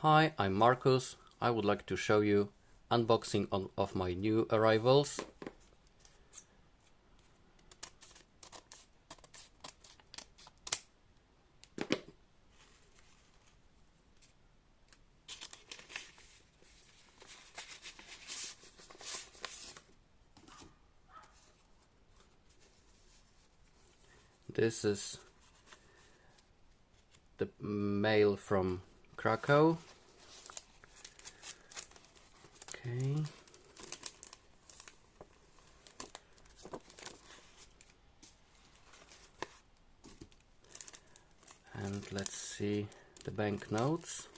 Hi, I'm Marcus. I would like to show you unboxing of my new arrivals. This is the mail from Krakow. Okay. And let's see the banknotes.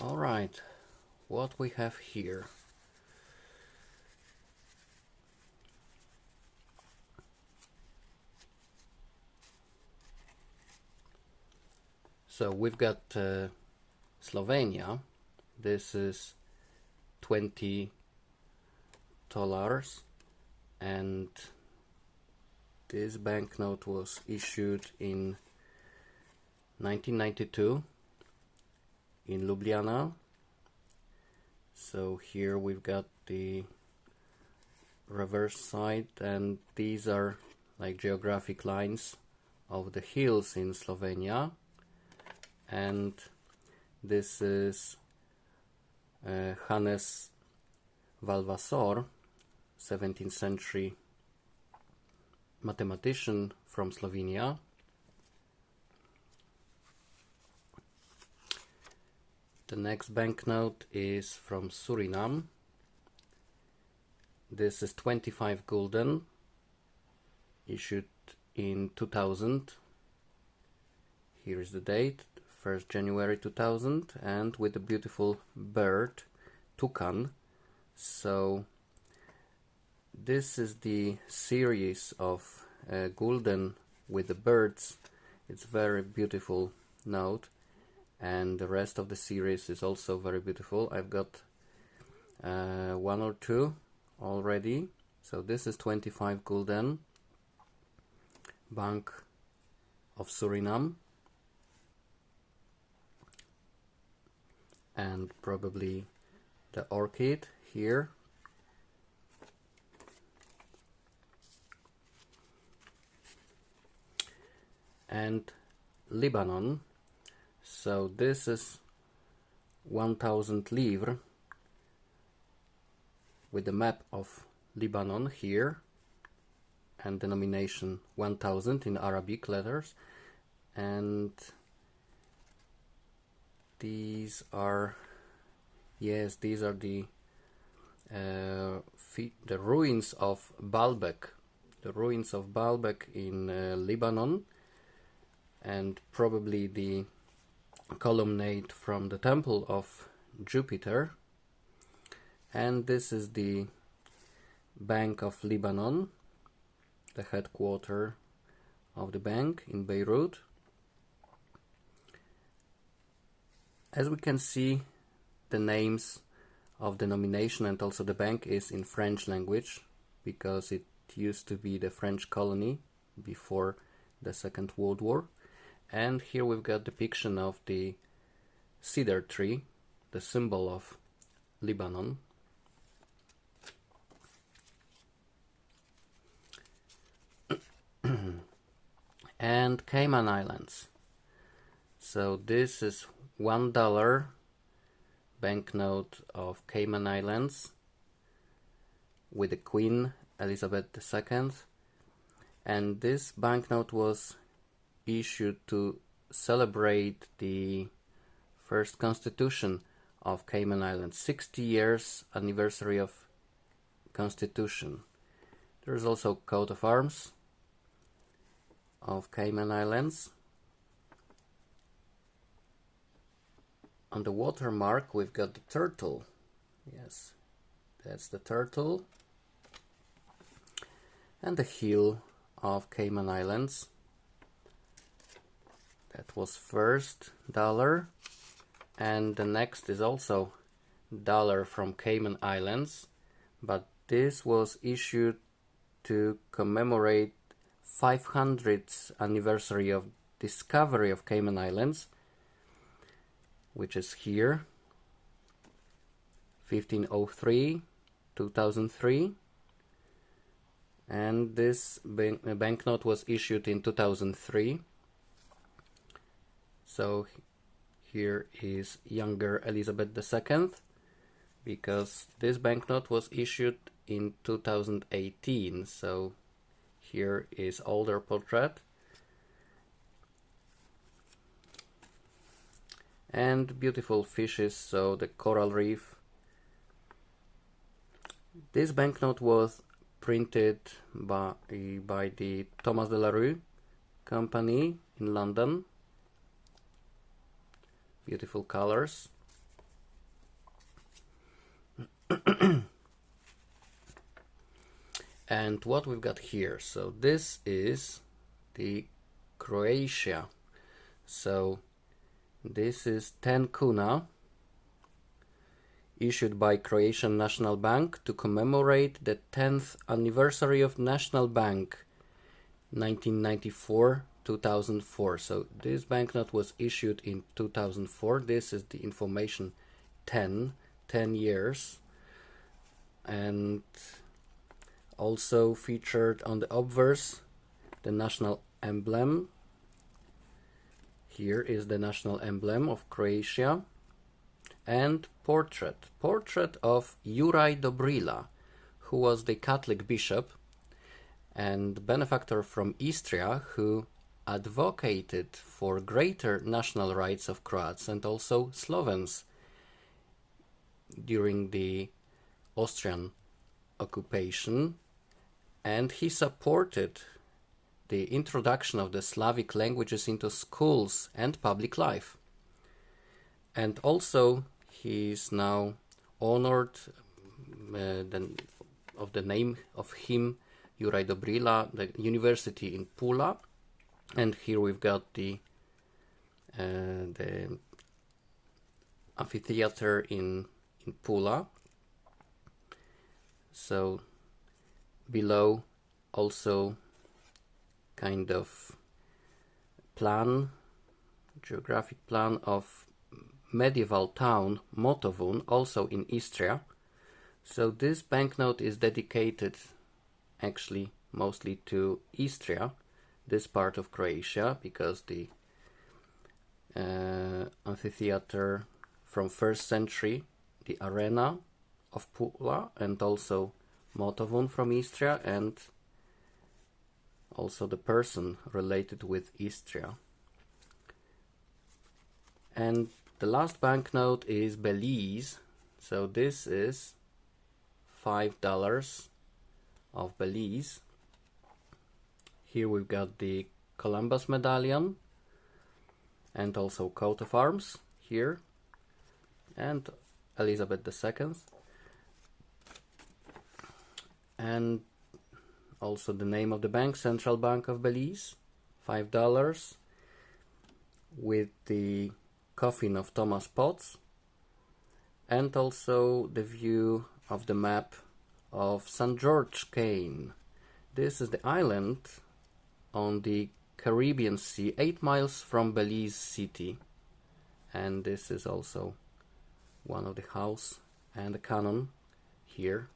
All right, what we have here. So we've got Slovenia. This is $20, and this banknote was issued in 1992 in Ljubljana. So here we've got the reverse side, and these are like geographic lines of the hills in Slovenia. And this is Hannes Valvasor, 17th century mathematician from Slovenia. The next banknote is from Suriname. This is 25 gulden, issued in 2000. Here is the date, 1st January 2000, and with a beautiful bird, toucan. So this is the series of gulden with the birds. It's very beautiful note, and the rest of the series is also very beautiful. I've got one or two already. So this is 25 gulden, Bank of Suriname, and probably the orchid here. And Lebanon. So this is 1000 livres with the map of Lebanon here and denomination 1000 in Arabic letters. And these are, yes, these are the ruins of Baalbek, in Lebanon, and probably the columnade from the temple of Jupiter. And this is the Bank of Lebanon, the headquarters of the bank in Beirut. As we can see, the names of the denomination and also the bank is in French language, because it used to be the French colony before the Second World War. And here we've got depiction of the cedar tree, the symbol of Lebanon. And Cayman Islands. So this is $1 banknote of Cayman Islands with the Queen Elizabeth II. And this banknote was issued to celebrate the first constitution of Cayman Islands, 60 years anniversary of constitution. There is also coat of arms of Cayman Islands. On the watermark we've got the turtle. Yes, that's the turtle. And the heel of Cayman Islands. That was first $1, and the next is also $1 from Cayman Islands, but this was issued to commemorate 500th anniversary of discovery of Cayman Islands, which is here, 1503, 2003, and this banknote was issued in 2003. So here is younger Elizabeth II, because this banknote was issued in 2018, so here is older portrait. And beautiful fishes, so the coral reef. This banknote was printed by the Thomas de la Rue company in London. Beautiful colors. And what we've got here, so this is the Croatia. So this is 10 kuna issued by Croatian National Bank to commemorate the 10th anniversary of National Bank, 1994-2004. So this banknote was issued in 2004. This is the information 10 years. And also featured on the obverse the national emblem. Here is the national emblem of Croatia. And portrait of Juraj Dobrila, who was the Catholic bishop and benefactor from Istria, who advocated for greater national rights of Croats and also Slovens during the Austrian occupation, and he supported the introduction of the Slavic languages into schools and public life. And also he is now honored of the name of him, Juraj Dobrila, the university in Pula. And here we've got the amphitheater in Pula. So below also kind of plan, geographic plan of medieval town Motovun, also in Istria. So this banknote is dedicated actually mostly to Istria, this part of Croatia, because the amphitheater from 1st century, the arena of Pula, and also Motovun from Istria, and also the person related with Istria. And the last banknote is Belize. So this is $5 of Belize. Here we've got the Columbus medallion and also coat of arms here, and Elizabeth II, and also the name of the bank, Central Bank of Belize, $5, with the coffin of Thomas Potts, and also the view of the map of St. George Cane. This is the island on the Caribbean Sea, 8 miles from Belize City, and this is also one of the house and the cannon here.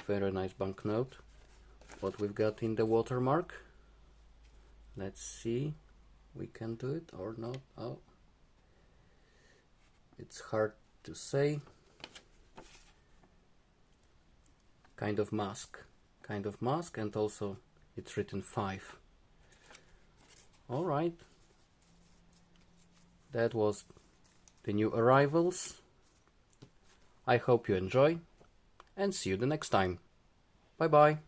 Very nice banknote. What we've got in the watermark, let's see, we can do it or not. Oh, it's hard to say. Kind of mask, and also it's written 5. All right, that was the new arrivals. I hope you enjoy, and see you the next time. Bye bye.